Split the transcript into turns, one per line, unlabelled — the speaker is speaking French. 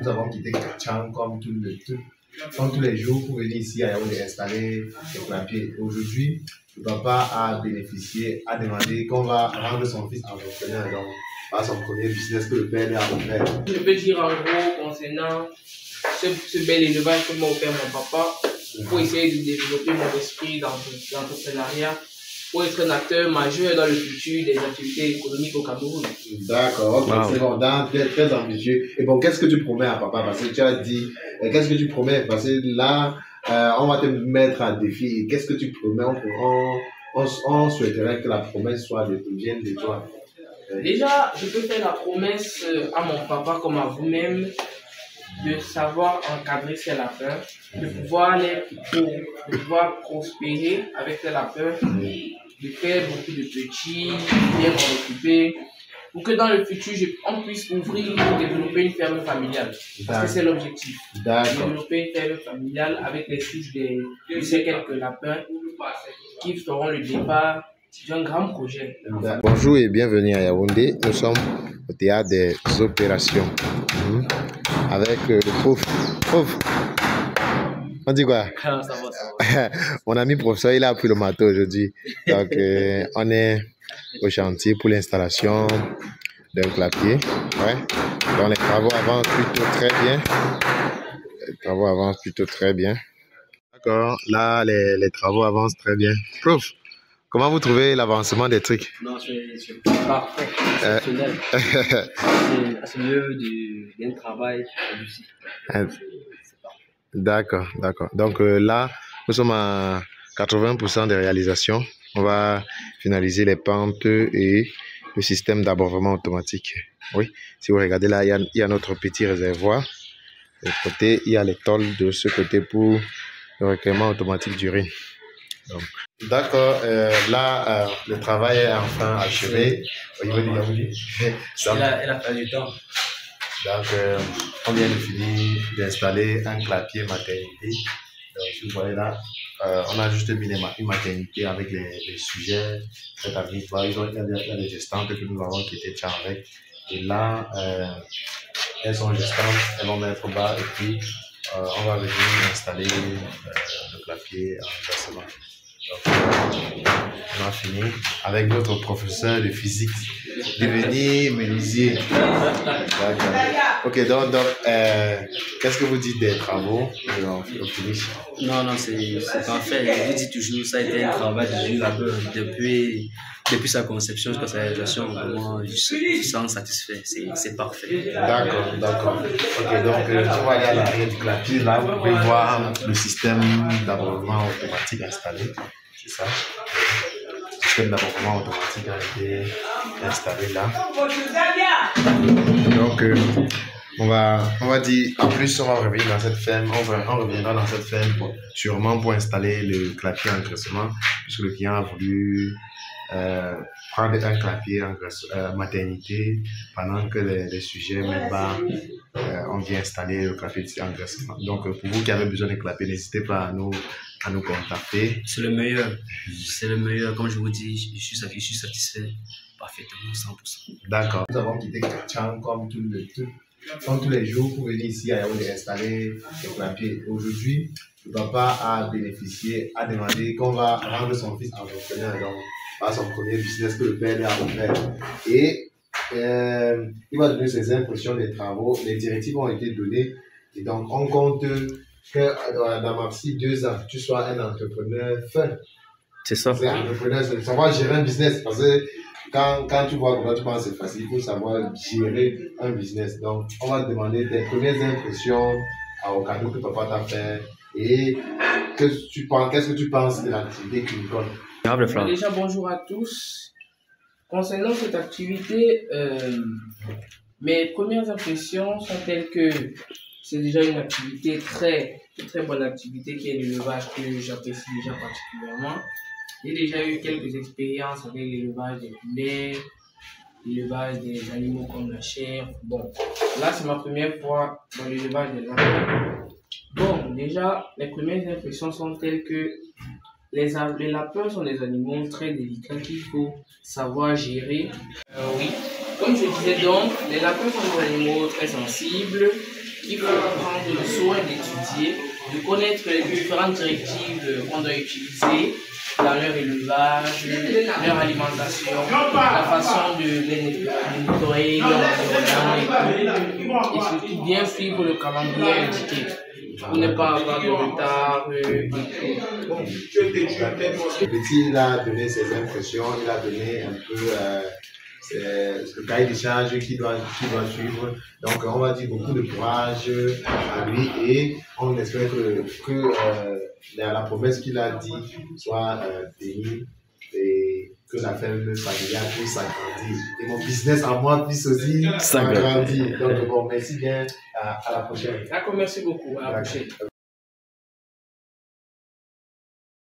Nous avons quitté Kachang comme tous les jours pour venir ici à Yaoundé installer les clapiers. Aujourd'hui, le papa a bénéficié, a demandé qu'on va rendre son fils entrepreneur, donc par son premier business que le père lui a offert.
Je peux dire en gros concernant ce bel élevage que m'a offert mon papa pour essayer de développer mon esprit d'entrepreneuriat, pour être un acteur majeur dans le futur des activités économiques au Cameroun.
D'accord, ok, wow. C'est bon, très ambitieux. Et bon, qu'est-ce que tu promets à papa? Parce que tu as dit, qu'est-ce que tu promets? Parce que là, on va te mettre à défi. Qu'est-ce que tu promets? On souhaiterait que la promesse vienne de toi.
Déjà, je peux faire la promesse à mon papa comme à vous-même de savoir encadrer ces lapins, de pouvoir prospérer avec ces lapins, de faire beaucoup de petits, bien m'en occuper, pour que dans le futur, on puisse ouvrir ou développer une ferme familiale. Parce que c'est l'objectif. Développer une ferme familiale avec les fils de ces quelques lapins qui feront le départ d'un grand projet.
Bonjour et bienvenue à Yaoundé. Nous sommes au théâtre des opérations avec le prof. On dit quoi?
Ça va.
Mon ami professeur, il a pris le marteau aujourd'hui. Donc, on est au chantier pour l'installation d'un clapier. Ouais. Donc, les travaux avancent plutôt très bien. D'accord. Là, les travaux avancent très bien. Prof, comment vous trouvez l'avancement des trucs?
Non, c'est parfait, exceptionnel. C'est mieux d'un travail réussi.
D'accord. Donc là, nous sommes à 80% de réalisation. On va finaliser les pentes et le système d'abreuvement automatique. Oui, si vous regardez là, il y a notre petit réservoir. De l'autre côté, il y a les tôles de ce côté pour le recueillement automatique d'urine. D'accord, là, le travail est enfin achevé au niveau du Yaoundé.
Elle a fait du temps.
Donc, on vient de finir d'installer un clapier maternité. Donc, si vous voyez là, on a juste mis une maternité avec les sujets. Cette avenue, il y a des gestantes que nous avons qui étaient avec. Et là, elles sont gestantes, elles vont mettre bas et puis on va venir installer le clapier en placement. Donc, on a fini avec notre professeur de physique, devenir menuisier. Ok, donc qu'est-ce que vous dites des travaux au finish?
Non, c'est parfait. Je dis toujours, ça a été un travail depuis sa conception jusqu'à sa réalisation. Vraiment, je me sens satisfait. C'est parfait.
D'accord. Ok, donc on va aller à l'arrière du clapier. Là, vous pouvez voir le système d'abreuvement automatique installé. C'est ça. Le système d'abreuvement automatique a été installé là. Donc, on va dire, en plus, on va revenir dans cette ferme, on reviendra dans cette ferme sûrement pour installer le clapier engraissement, puisque le client a voulu prendre un clapier maternité pendant que les sujets mettent bas, on vient installer le clapier engraissement. Donc, pour vous qui avez besoin de clapier, n'hésitez pas à nous contacter.
C'est le meilleur, comme je vous dis, je suis satisfait parfaitement, 100%.
D'accord. Nous avons quitté Kachang comme tous les jours pour venir ici à Yaoundé installer les clapiers. Aujourd'hui, le papa a bénéficié, a demandé qu'on va rendre son fils entrepreneur, donc par son premier business que le père lui a offert. Et il va donner ses impressions des travaux, les directives ont été données. Et donc, on compte que dans maxi 2 ans, tu sois un entrepreneur fin.
C'est ça.
C'est un entrepreneur, c'est savoir gérer un business. Parce que quand tu vois comment tu penses, c'est facile, il faut savoir gérer un business. Donc, on va te demander tes premières impressions au cadeau que papa t'a fait et qu'est-ce que tu penses de l'activité Clinicon?
Déjà, bonjour à tous. Concernant cette activité, mes premières impressions sont telles que c'est déjà une activité très bonne activité qui est l'élevage que j'apprécie déjà particulièrement. J'ai déjà eu quelques expériences avec l'élevage des poulets, l'élevage des animaux comme la chèvre. Bon, là c'est ma première fois dans l'élevage des lapins. Bon, déjà, les premières impressions sont telles que les lapins sont des animaux très délicats qu'il faut savoir gérer. Oui, comme je disais donc, les lapins sont des animaux très sensibles il faut prendre le soin d'étudier, de connaître les différentes directives qu'on doit utiliser dans leur élevage, leur alimentation, la façon de les nettoyer, leur environnement et surtout bien suivre le calendrier indiqué pour ne pas avoir de retard.
Bon, le petit, il a donné ses impressions, il a donné un peu le cahier des charges qu'il doit suivre. Donc, on va dire beaucoup de courage à lui et on espère que la promesse qu'il a dit soit tenue et que la ferme familiale puisse s'agrandir. Et mon business à moi puisse aussi s'agrandir. Donc, bon, merci bien. À la prochaine.
D'accord, merci beaucoup. À la prochaine.